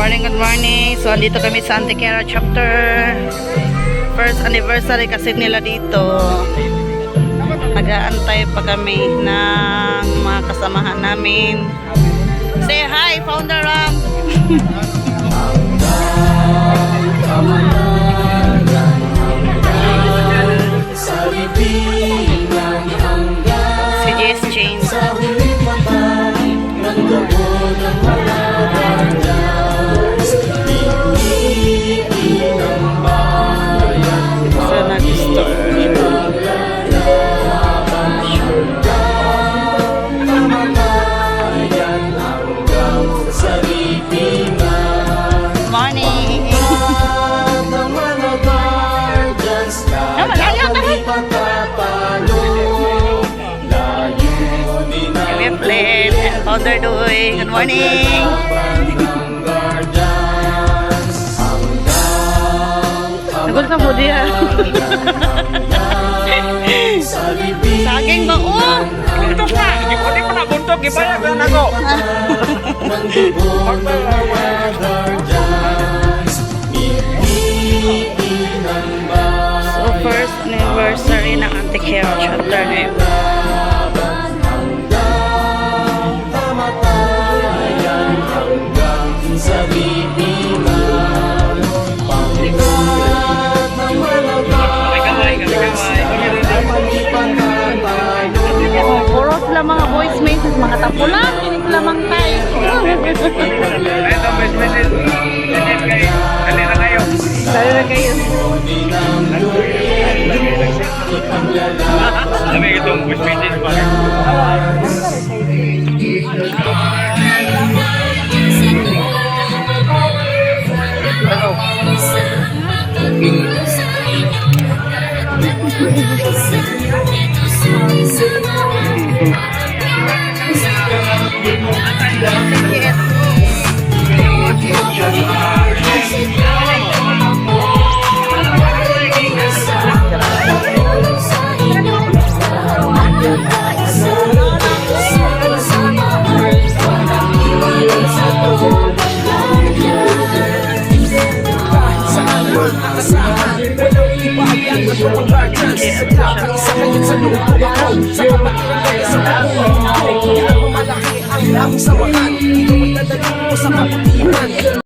morning, good morning. So, andito kami sa Antequera chapter. First anniversary kasi nila dito. Nag-aantay pa kami ng mga kasamahan namin. Say hi, Founder Ram! Si Jess Chain. Founder doing. Good morning. Nagul ka po diya. Saging ba? Oh! Buntok na! Hindi ko na buntok. Ibayag lang ako. So, first anniversary ng Antequera chapter ngayon. Puro sila mga voicemails, mga tapulan, hindi sila mang tayo. Ito, voice message. Dali na kayo. Dali na kayo. Sabi itong voice message pa. Sa wakan, ito ay dadalhin mo sa kapatiran.